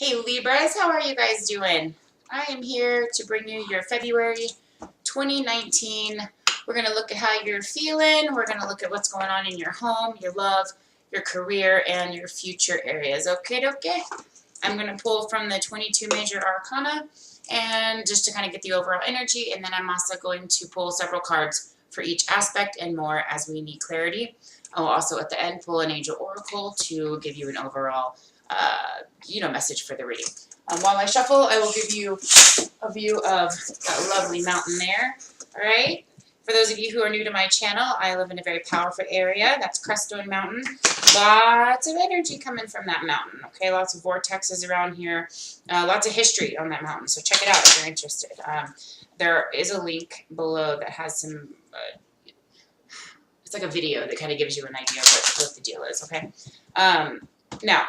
Hey Libras, how are you guys doing? I am here to bring you your February 2019. We're going to look at how you're feeling. We're going to look at what's going on in your home, your love, your career, and your future areas. Okay. I'm going to pull from the 22 major arcana and just to kind of get the overall energy. And then I'm also going to pull several cards for each aspect and more as we need clarity. I'll also at the end pull an angel oracle to give you an overall message for the reading. While I shuffle, I will give you a view of that lovely mountain there. All right. For those of you who are new to my channel, I live in a very powerful area. That's Kristen Mountain. Lots of energy coming from that mountain. Okay, lots of vortexes around here. Lots of history on that mountain. So check it out if you're interested. There is a link below that has some. It's like a video that kind of gives you an idea of what the deal is. Okay. Now.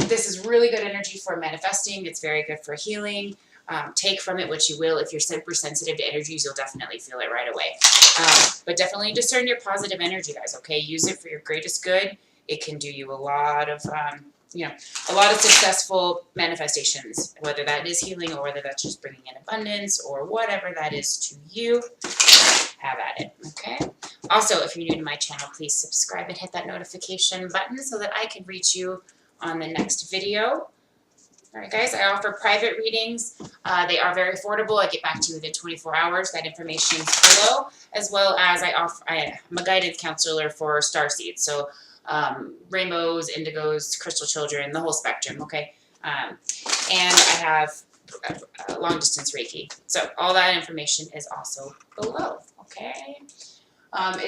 This is really good energy for manifesting. It's very good for healing. Take from it what you will. If you're super sensitive to energies, you'll definitely feel it right away. But definitely discern your positive energy, guys, okay? Use it for your greatest good. It can do you a lot of successful manifestations, whether that is healing or whether that's just bringing in abundance or whatever that is to you. Have at it, okay? Also, if you're new to my channel, please subscribe and hit that notification button so that I can reach you on the next video. All right, guys, I offer private readings. They are very affordable. I get back to you within 24 hours. That information is below, as well as I'm a guided counselor for starseeds. So rainbows, indigos, crystal children, the whole spectrum, okay? And I have long distance Reiki. So all that information is also below, okay?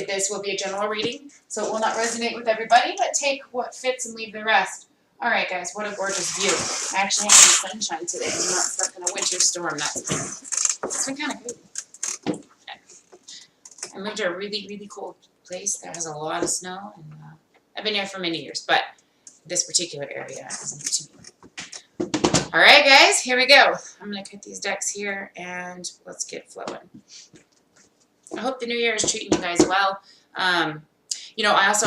This will be a general reading, so it will not resonate with everybody, but take what fits and leave the rest. All right, guys, what a gorgeous view. I actually have some sunshine today. I'm not stuck in a winter storm. It's been kind of good. I moved to a really, really cold place that has a lot of snow, and I've been here for many years, but this particular area is new to me. All right, guys, here we go. I'm going to cut these decks here, and let's get flowing. I hope the new year is treating you guys well.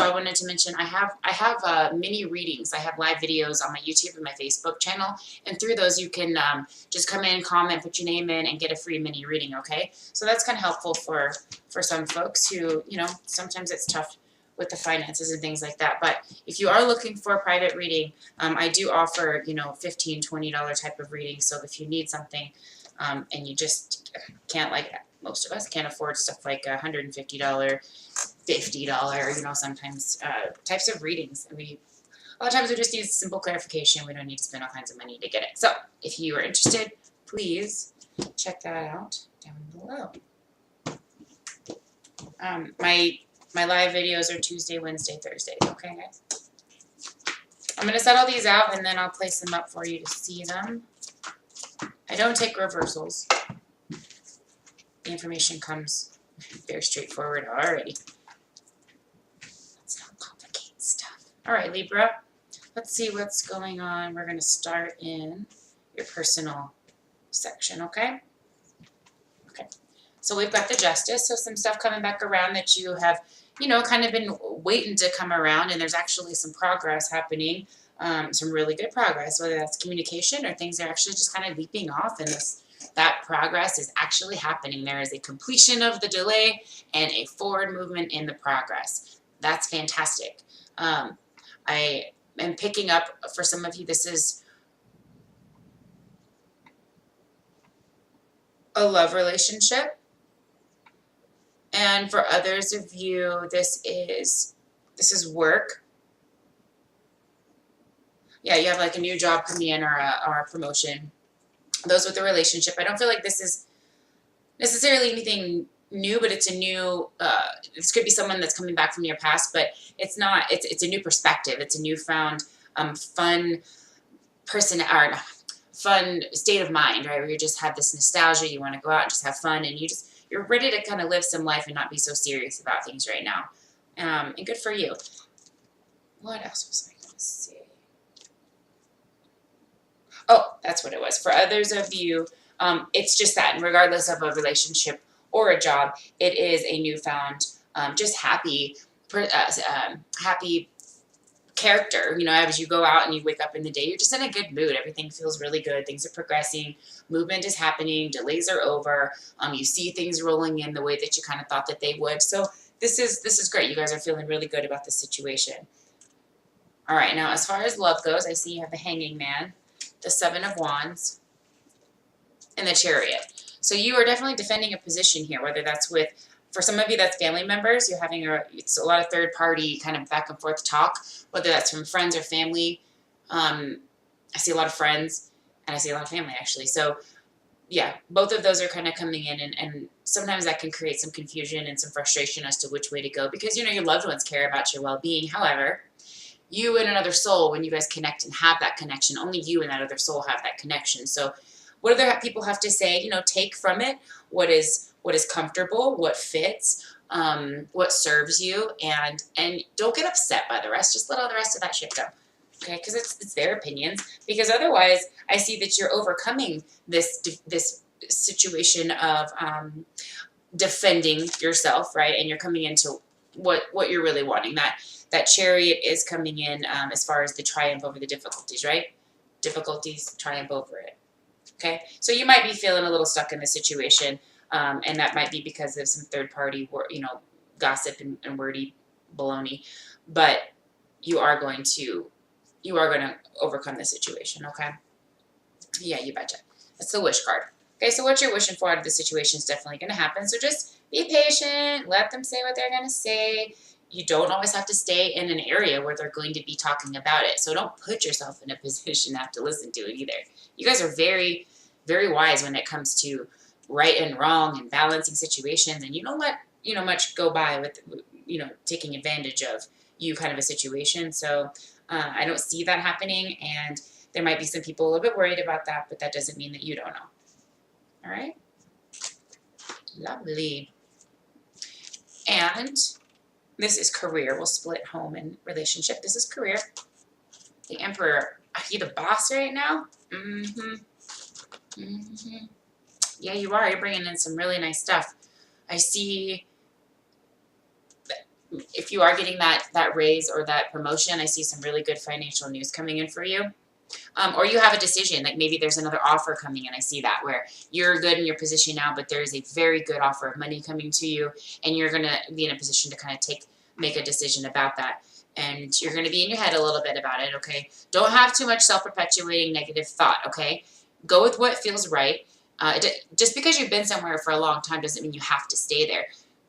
I wanted to mention I have mini readings. I have live videos on my YouTube and my Facebook channel, and through those you can just come in, comment, put your name in, and get a free mini reading. Okay, so that's kind of helpful for some folks who sometimes it's tough with the finances and things like that. But if you are looking for a private reading, I do offer $15, $20 type of reading. So if you need something and you just can't, like most of us can't afford stuff like $150, $50, sometimes types of readings. A lot of times we just need simple clarification. We don't need to spend all kinds of money to get it. So if you are interested, please check that out down below. My live videos are Tuesday, Wednesday, Thursday. Okay, guys? I'm going to set all these out, and then I'll place them up for you to see them. I don't take reversals. The information comes very straightforward already. Let's not complicate stuff. All right, Libra. Let's see what's going on. We're going to start in your personal section, okay? Okay. So we've got the Justice. So some stuff coming back around that you have, kind of been waiting to come around, and there's actually some progress happening. Some really good progress, whether that's communication or things that are actually just kind of leaping off, and that progress is actually happening. There is a completion of the delay and a forward movement in the progress. That's fantastic. I am picking up, for some of you, this is a love relationship. And for others of you, this is work. Yeah, you have like a new job coming in or a promotion. Those with the relationship, I don't feel like this is necessarily anything new, but it's a new, this could be someone that's coming back from your past, but it's not, it's a new perspective. It's a newfound fun fun state of mind, right? Where you just have this nostalgia, you want to go out and just have fun, and you're ready to kind of live some life and not be so serious about things right now. And good for you. What else was I going to say? Oh, that's what it was. For others of you, it's just that, and regardless of a relationship or a job, it is a newfound, just happy character, you know, as you go out and you wake up in the day, you're just in a good mood. Everything feels really good. Things are progressing. Movement is happening. Delays are over. You see things rolling in the way that you kind of thought that they would. So this is great. You guys are feeling really good about the situation. All right, now as far as love goes, I see you have the Hanging Man, the Seven of Wands, and the Chariot. So you are definitely defending a position here, whether that's with, for some of you, that's family members. You're having it's a lot of third party kind of back and forth talk, whether that's from friends or family. I see a lot of friends, and I see a lot of family, actually. So yeah, both of those are kind of coming in, and sometimes that can create some confusion and some frustration as to which way to go, because, you know, your loved ones care about your well-being. However, you and another soul, when you guys connect and have that connection, only you and that other soul have that connection. So what other people have to say, you know, take from it what is comfortable, what fits, what serves you, and don't get upset by the rest. Just let all the rest of that shit go, okay? Because it's their opinions. Because otherwise, I see that you're overcoming this situation of defending yourself, right? And you're coming into what you're really wanting. That Chariot is coming in as far as the triumph over the difficulties, right? Difficulties, triumph over it. Okay, so you might be feeling a little stuck in the situation, and that might be because of some third-party, you know, gossip and wordy baloney. But you are going to overcome the situation. Okay, yeah, you betcha. That's the wish card. Okay, so what you're wishing for out of the situation is definitely going to happen. So just be patient. Let them say what they're going to say. You don't always have to stay in an area where they're going to be talking about it. So don't put yourself in a position to have to listen to it either. You guys are very, very wise when it comes to right and wrong and balancing situations. And you don't let, you know, much go by with, you know, taking advantage of you kind of a situation. So I don't see that happening. And there might be some people a little bit worried about that, but that doesn't mean that you don't know. All right? Lovely. And this is career. We'll split home and relationship. This is career. The Emperor. Are you the boss right now? Yeah, you are. You're bringing in some really nice stuff. I see if you are getting that raise or that promotion, I see some really good financial news coming in for you. Or you have a decision, like maybe there's another offer coming in. I see that where you're good in your position now, but there's a very good offer of money coming to you, and you're going to be in a position to kind of make a decision about that. And you're going to be in your head a little bit about it, okay? Don't have too much self-perpetuating negative thought, okay? Go with what feels right. Just because you've been somewhere for a long time doesn't mean you have to stay there.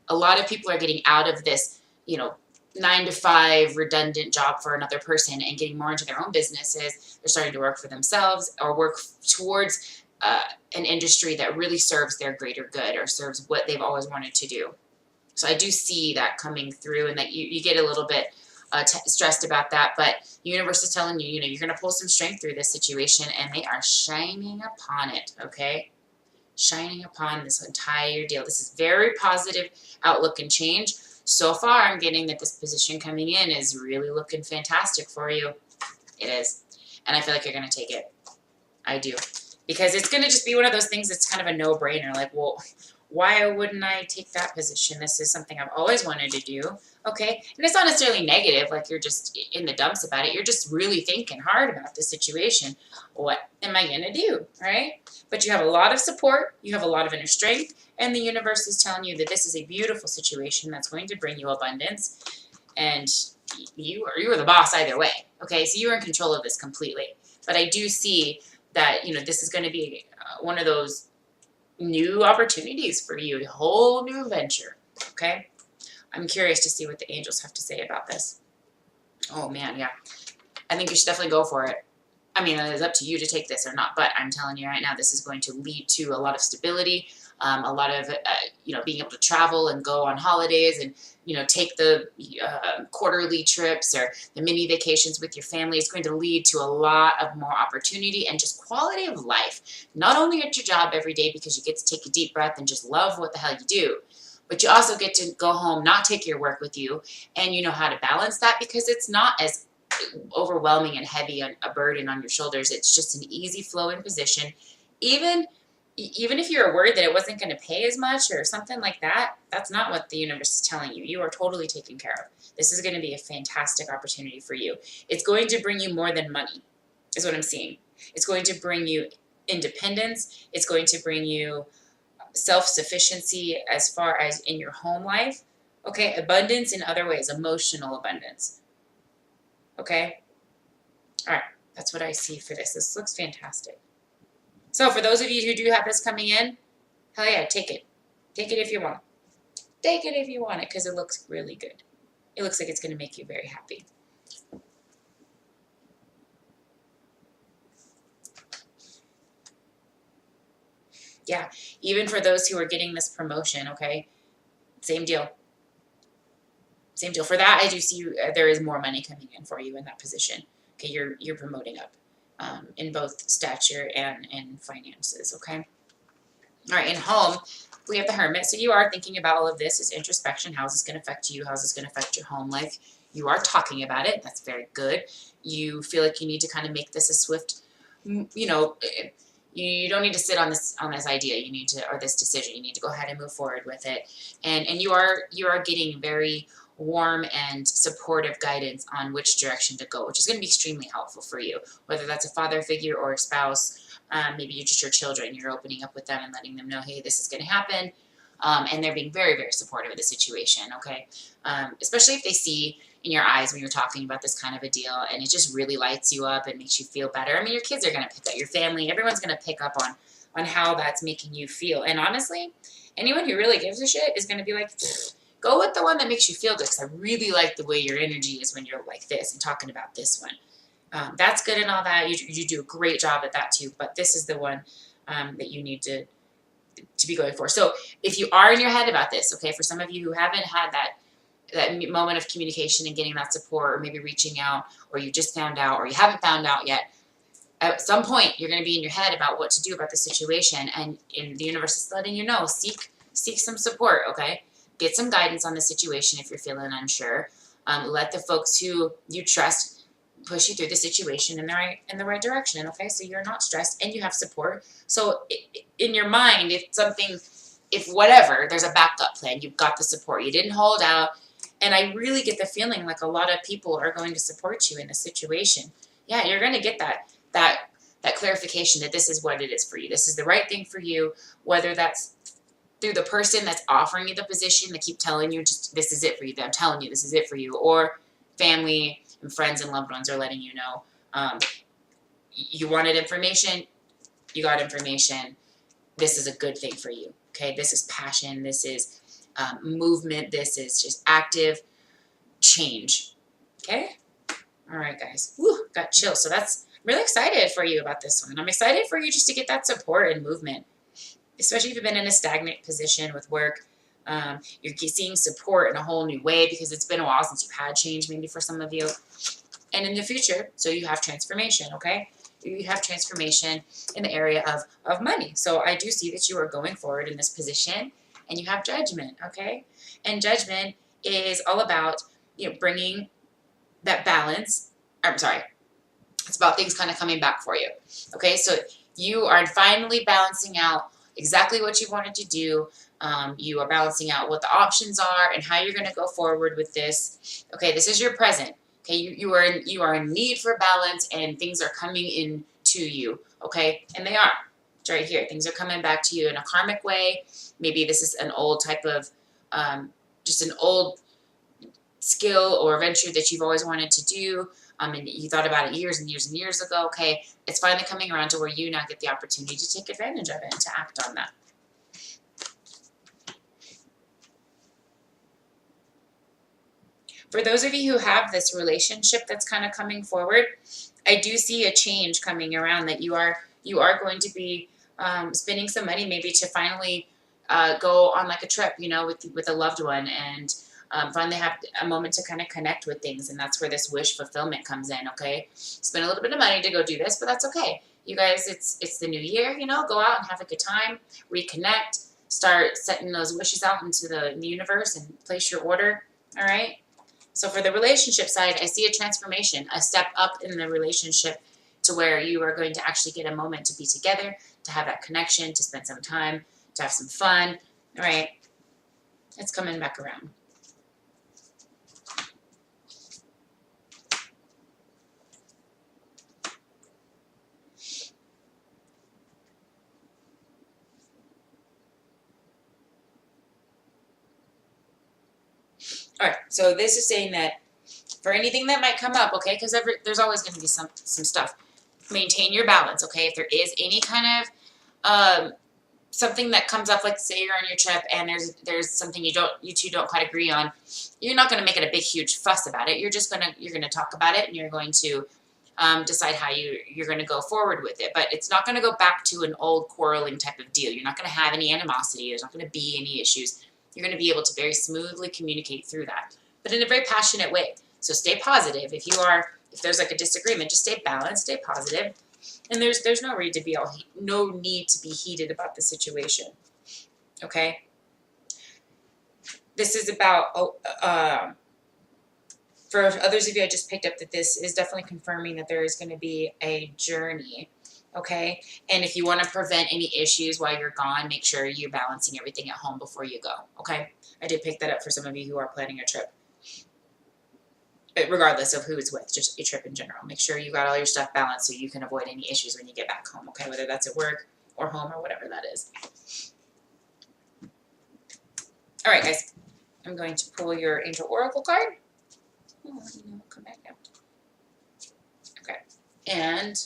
A lot of people are getting out of this, you know, 9-to-5 redundant job for another person and getting more into their own businesses. They're starting to work for themselves or work towards an industry that really serves their greater good or serves what they've always wanted to do. So I do see that coming through, and that you get a little bit stressed about that, but the universe is telling you, you know, you're going to pull some strength through this situation, and they are shining upon it, okay? Shining upon this entire deal. This is very positive outlook and change. So far, I'm getting that this position coming in is really looking fantastic for you. It is. And I feel like you're going to take it. I do. Because it's going to just be one of those things that's kind of a no-brainer. Like, well, why wouldn't I take that position? This is something I've always wanted to do. Okay? And it's not necessarily negative, like you're just in the dumps about it. You're just really thinking hard about the situation. What am I going to do? Right? But you have a lot of support. You have a lot of inner strength. And the universe is telling you that this is a beautiful situation that's going to bring you abundance. And you are the boss either way. Okay? So you're in control of this completely. But I do see that, you know, this is going to be one of those new opportunities for you, a whole new venture. Okay? I'm curious to see what the angels have to say about this. Oh, man, yeah. I think you should definitely go for it. I mean, it's up to you to take this or not, but I'm telling you right now, this is going to lead to a lot of stability, a lot of, you know, being able to travel and go on holidays and, you know, take the quarterly trips or the mini vacations with your family. It's going to lead to a lot of more opportunity and just quality of life. Not only at your job every day because you get to take a deep breath and just love what the hell you do, but you also get to go home, not take your work with you, and you know how to balance that because it's not as overwhelming and heavy on a burden on your shoulders. It's just an easy flowing position. Even even if you were worried that it wasn't going to pay as much or something like that, that's not what the universe is telling you. You are totally taken care of. This is going to be a fantastic opportunity for you. It's going to bring you more than money, is what I'm seeing. It's going to bring you independence. It's going to bring you self-sufficiency as far as in your home life. Okay, abundance in other ways, emotional abundance. Okay, all right, that's what I see for this. This looks fantastic. So for those of you who do have this coming in, hell yeah, take it. Take it if you want. Take it if you want it, because it looks really good. It looks like it's going to make you very happy. Yeah, even for those who are getting this promotion, okay, same deal. Same deal. For that, I do see there is more money coming in for you in that position. Okay, you're promoting up in both stature and in finances, okay? All right, in home, we have the Hermit. So you are thinking about all of this as introspection. How is this going to affect you? How is this going to affect your home life? You are talking about it. That's very good. You feel like you need to kind of make this a swift, you know, you don't need to sit on this idea. You need to, or this decision. You need to go ahead and move forward with it. And you are getting very warm and supportive guidance on which direction to go, which is going to be extremely helpful for you. Whether that's a father figure or a spouse, maybe you're just your children. You're opening up with them and letting them know, hey, this is going to happen. And they're being very, very supportive of the situation, okay? Especially if they see in your eyes when you're talking about this kind of a deal and it just really lights you up and makes you feel better. I mean, your kids are going to pick up, your family, everyone's going to pick up on how that's making you feel. And honestly, anyone who really gives a shit is going to be like, go with the one that makes you feel good, because I really like the way your energy is when you're like this and talking about this one. That's good and all that. You do a great job at that too, but this is the one that you need to be going for. So if you are in your head about this, okay, for some of you who haven't had that moment of communication and getting that support, or maybe reaching out, or you just found out, or you haven't found out yet, at some point you're going to be in your head about what to do about the situation, and the universe is letting you know, seek some support, okay? Get some guidance on the situation if you're feeling unsure. Let the folks who you trust push you through the situation in the right direction, okay? So you're not stressed and you have support. So in your mind, if whatever, there's a backup plan. You've got the support. You didn't hold out. And I really get the feeling like a lot of people are going to support you in this situation. Yeah, you're going to get that clarification that this is what it is for you. This is the right thing for you, whether that's through the person that's offering you the position. They keep telling you, just this is it for you. I'm telling you this is it for you. Or family and friends and loved ones are letting you know. You wanted information. You got information. This is a good thing for you. Okay, this is passion. This is movement. This is just active change. Okay? All right, guys. Woo, got chills. So I'm really excited for you about this one. I'm excited for you just to get that support and movement, especially if you've been in a stagnant position with work. You're seeing support in a whole new way because it's been a while since you've had change, maybe for some of you. And in the future, so you have transformation, okay? You have transformation in the area of money. So I do see that you are going forward in this position, and you have judgment, okay? And judgment is all about, bringing that balance. I'm sorry. It's about things kind of coming back for you, okay? So you are finally balancing out exactly what you wanted to do. You are balancing out what the options are and how you're going to go forward with this. Okay, this is your present. Okay, you are in need for balance, and things are coming in to you. Okay, and they are. It's right here. Things are coming back to you in a karmic way. Maybe this is an old type of, just an old skill or venture that you've always wanted to do. And you thought about it years and years and years ago. Okay, it's finally coming around to where you now get the opportunity to take advantage of it and to act on that. For those of you who have this relationship that's kind of coming forward, I do see a change coming around, that you are going to be spending some money maybe to finally go on like a trip, with a loved one, and finally have a moment to kind of connect with things. And that's where this wish fulfillment comes in, okay? Spend a little bit of money to go do this, but that's okay. You guys, it's the new year, go out and have a good time, reconnect, start setting those wishes out into the universe and place your order, all right? So for the relationship side, I see a transformation, a step up in the relationship to where you are going to actually get a moment to be together, to to have that connection, to spend some time, to have some fun. All right, it's coming back around. All right, so this is saying that for anything that might come up, okay, because there's always going to be some stuff. Maintain your balance, okay? If there is any kind of something that comes up, like say you're on your trip and there's something you two don't quite agree on, you're not going to make it a big huge fuss about it. You're gonna talk about it, and you're going to decide how you're going to go forward with it. But it's not going to go back to an old quarreling type of deal. You're not going to have any animosity. There's not going to be any issues. You're going to be able to very smoothly communicate through that, but in a very passionate way. So stay positive. If there's like a disagreement, just stay balanced, stay positive. And there's no need to be heated about the situation. Okay? This is about for others of you, I just picked up that this is definitely confirming that there is going to be a journey. Okay? And if you want to prevent any issues while you're gone, make sure you're balancing everything at home before you go. Okay? I did pick that up for some of you who are planning a trip. Regardless of who it's with, just a trip in general. Make sure you got all your stuff balanced so you can avoid any issues when you get back home, okay? Whether that's at work or home or whatever that is. All right, guys. I'm going to pull your Angel Oracle card. Come back down. Okay. And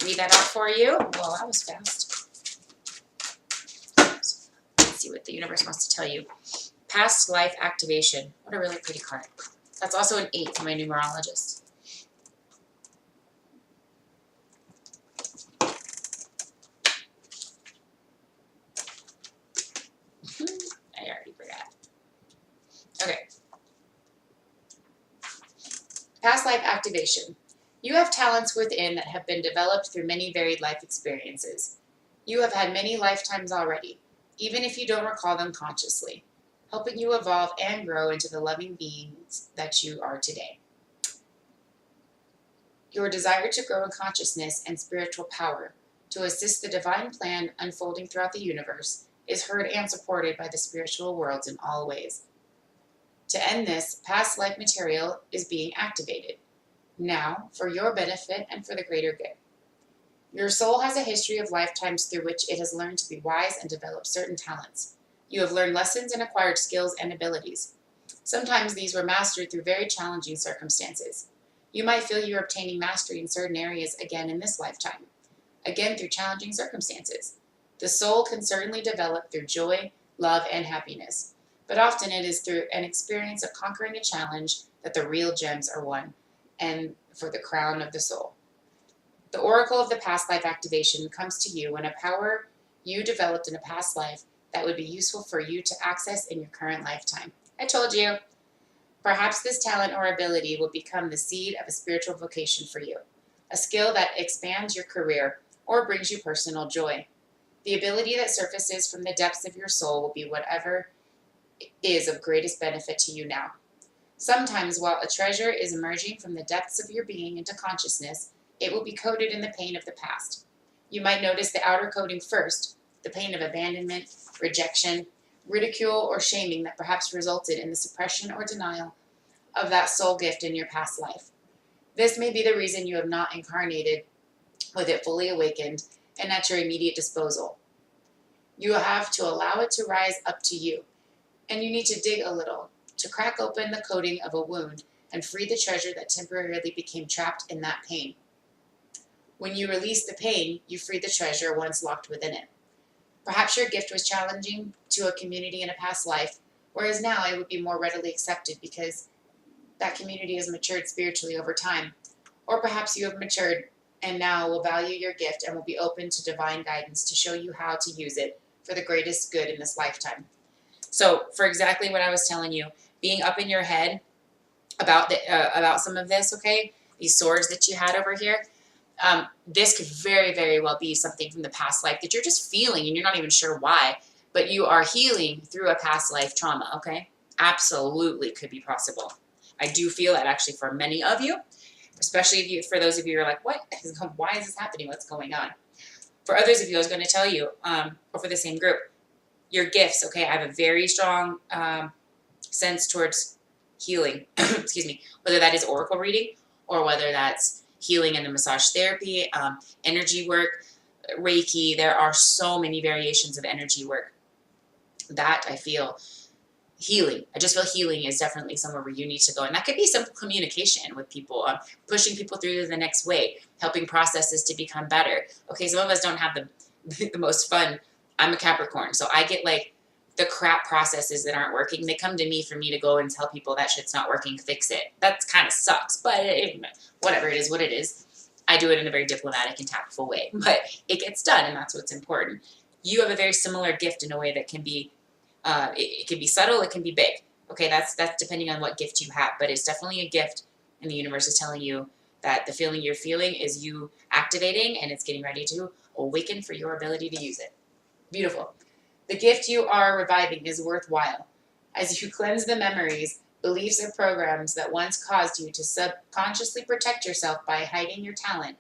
read that out for you. Well, that was fast. So, let's see what the universe wants to tell you. Past life activation. What a really pretty card. That's also an 8 for my numerologist. I already forgot. Okay. Past life activation. You have talents within that have been developed through many varied life experiences. You have had many lifetimes already, even if you don't recall them consciously, helping you evolve and grow into the loving beings that you are today. Your desire to grow in consciousness and spiritual power to assist the divine plan unfolding throughout the universe is heard and supported by the spiritual worlds in all ways. To end this, past life material is being activated, now for your benefit and for the greater good. Your soul has a history of lifetimes through which it has learned to be wise and develop certain talents. You have learned lessons and acquired skills and abilities. Sometimes these were mastered through very challenging circumstances. You might feel you are obtaining mastery in certain areas again in this lifetime, again through challenging circumstances. The soul can certainly develop through joy, love, and happiness, but often it is through an experience of conquering a challenge that the real gems are won, and for the crown of the soul. The oracle of the past life activation comes to you when a power you developed in a past life that would be useful for you to access in your current lifetime. I told you. Perhaps this talent or ability will become the seed of a spiritual vocation for you, a skill that expands your career or brings you personal joy. The ability that surfaces from the depths of your soul will be whatever is of greatest benefit to you now. Sometimes, while a treasure is emerging from the depths of your being into consciousness, it will be coated in the pain of the past. You might notice the outer coating first, the pain of abandonment, rejection, ridicule, or shaming that perhaps resulted in the suppression or denial of that soul gift in your past life. This may be the reason you have not incarnated with it fully awakened and at your immediate disposal. You have to allow it to rise up to you, and you need to dig a little to crack open the coating of a wound and free the treasure that temporarily became trapped in that pain. When you release the pain, you free the treasure once locked within it. Perhaps your gift was challenging to a community in a past life, whereas now it would be more readily accepted because that community has matured spiritually over time. Or perhaps you have matured and now will value your gift and will be open to divine guidance to show you how to use it for the greatest good in this lifetime. So, for exactly what I was telling you, being up in your head about some of this, okay, these swords that you had over here, this could very, very well be something from the past life that you're just feeling and you're not even sure why, but you are healing through a past life trauma, okay? Absolutely could be possible. I do feel that actually for many of you, especially for those of you who are like, why is this happening? What's going on? For others of you, I was going to tell you, or for the same group, your gifts, okay? I have a very strong sense towards healing, excuse me, whether that is oracle reading or whether that's healing in the massage therapy, energy work, Reiki. There are so many variations of energy work that I feel healing. I just feel healing is definitely somewhere where you need to go. And that could be simple communication with people, pushing people through to the next way, helping processes to become better. Okay, some of us don't have the most fun. I'm a Capricorn, so I get like the crap processes that aren't working. They come to me for me to go and tell people that shit's not working, fix it. That kind of sucks, but whatever, it is what it is. I do it in a very diplomatic and tactful way, but it gets done, and that's what's important. You have a very similar gift in a way that can be it can be subtle, it can be big. Okay, that's depending on what gift you have, but it's definitely a gift, and the universe is telling you that the feeling you're feeling is you activating, and it's getting ready to awaken for your ability to use it. Beautiful. The gift you are reviving is worthwhile. As you cleanse the memories, beliefs, or programs that once caused you to subconsciously protect yourself by hiding your talent,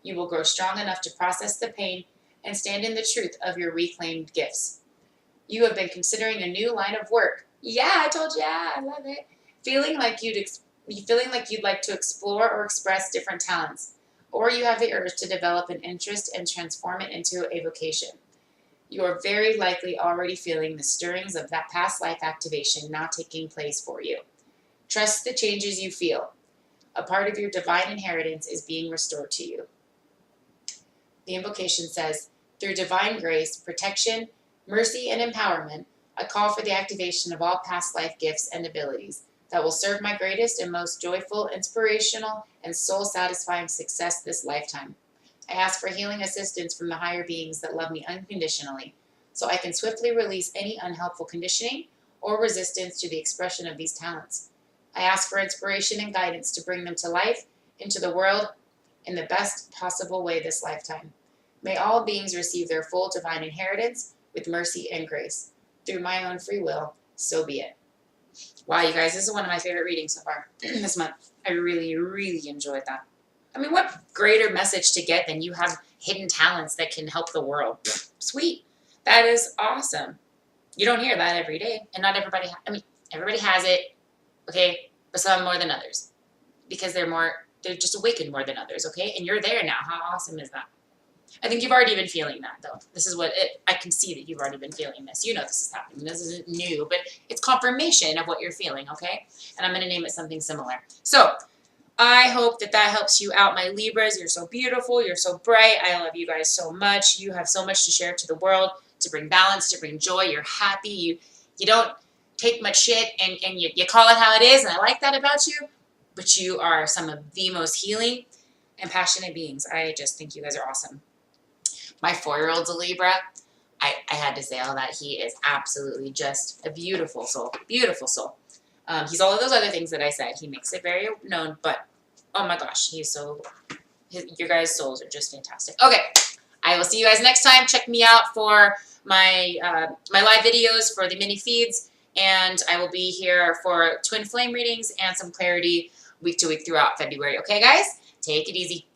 you will grow strong enough to process the pain and stand in the truth of your reclaimed gifts. You have been considering a new line of work. Yeah, I told you, yeah, I love it. Feeling like you'd like to explore or express different talents, or you have the urge to develop an interest and transform it into a vocation. You are very likely already feeling the stirrings of that past life activation now taking place for you. Trust the changes you feel. A part of your divine inheritance is being restored to you. The invocation says, through divine grace, protection, mercy, and empowerment, I call for the activation of all past life gifts and abilities that will serve my greatest and most joyful, inspirational, and soul-satisfying success this lifetime. I ask for healing assistance from the higher beings that love me unconditionally, so I can swiftly release any unhelpful conditioning or resistance to the expression of these talents. I ask for inspiration and guidance to bring them to life, into the world, in the best possible way this lifetime. May all beings receive their full divine inheritance with mercy and grace. Through my own free will, so be it. Wow, you guys, this is one of my favorite readings so far this month. I really, really enjoyed that. I mean, what greater message to get than you have hidden talents that can help the world? Sweet. That is awesome. You don't hear that every day. And not everybody, everybody has it, okay? But some more than others. Because they're just awakened more than others, okay? And you're there now. How awesome is that? I think you've already been feeling that, though. This is I can see that you've already been feeling this. You know this is happening. This isn't new, but it's confirmation of what you're feeling, okay? And I'm going to name it something similar. So, I hope that helps you out, my Libras. You're so beautiful. You're so bright. I love you guys so much. You have so much to share to the world, to bring balance, to bring joy. You're happy. You don't take much shit, and you call it how it is, and I like that about you. But you are some of the most healing and passionate beings. I just think you guys are awesome. My 4-year-old's a Libra. I had to say all that. He is absolutely just a beautiful soul. Beautiful soul. He's all of those other things that I said. He makes it very known, but oh my gosh, your guys' souls are just fantastic. Okay, I will see you guys next time. Check me out for my my live videos for the mini feeds, and I will be here for twin flame readings and some clarity week to week throughout February. Okay, guys? Take it easy.